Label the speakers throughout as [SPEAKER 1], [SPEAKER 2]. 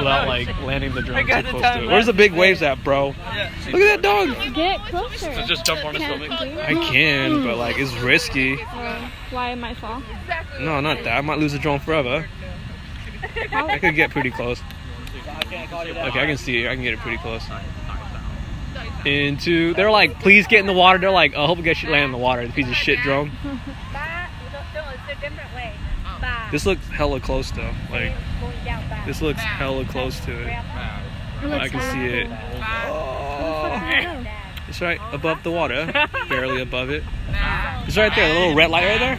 [SPEAKER 1] without like landing the drone too close to it. Where's the big waves at, bro? Look at that dog.
[SPEAKER 2] Get closer.
[SPEAKER 1] So just jump on his stomach. I can, but like it's risky.
[SPEAKER 2] Why I might fall?
[SPEAKER 1] No, not that. I might lose the drone forever. I could get pretty close. Okay, I can see it. I can get it pretty close. Into, they're like, please get in the water. They're like, I hope we get you land in the water. The piece of shit drone. This looks hella close though. Like, this looks hella close to it. I can see it. Oh. It's right above the water, barely above it. It's right there, the little red light right there.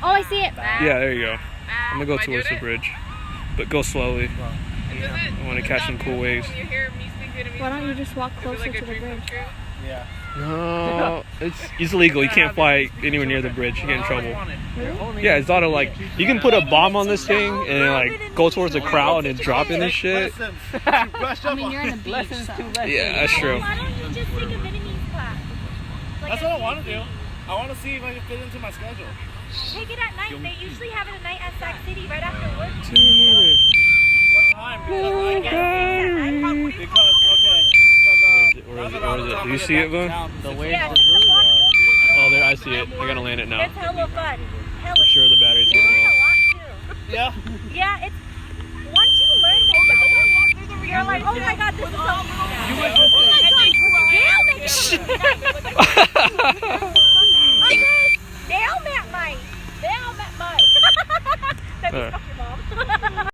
[SPEAKER 2] Oh, I see it.
[SPEAKER 1] Yeah, there you go. I'm gonna go towards the bridge, but go slowly. I want to catch some cool waves.
[SPEAKER 2] Why don't you just walk closer to the bridge?
[SPEAKER 1] No, it's illegal. You can't fly anywhere near the bridge. You get in trouble. Really? Yeah, it's auto like you can put a bomb on this thing and then, like go towards the crowd and drop in this shit.
[SPEAKER 2] I mean, you're in the beach, so.
[SPEAKER 1] Yeah, that's true.
[SPEAKER 3] Why don't you just take a Vietnamese class?
[SPEAKER 4] That's what I want to do. I want to see if I can fit into my schedule.
[SPEAKER 3] Take it at night. They usually have it at night at Sac City right after work.
[SPEAKER 4] What time? Because
[SPEAKER 1] Or is it? Do you see it, Vaughn?
[SPEAKER 4] the waves
[SPEAKER 3] Yeah,
[SPEAKER 4] are
[SPEAKER 3] it's
[SPEAKER 4] really
[SPEAKER 3] a walk.
[SPEAKER 4] low.
[SPEAKER 1] Oh, there, I see it. I gotta land it now.
[SPEAKER 3] It's hella fun.
[SPEAKER 1] For sure the battery's getting
[SPEAKER 3] Learn
[SPEAKER 1] low.
[SPEAKER 3] a lot too.
[SPEAKER 4] Yeah.
[SPEAKER 3] Yeah, it's once you learn the yellow, you're like, oh my god, this is so Damn it, Mike. Damn it, Mike. That means fuck your mom.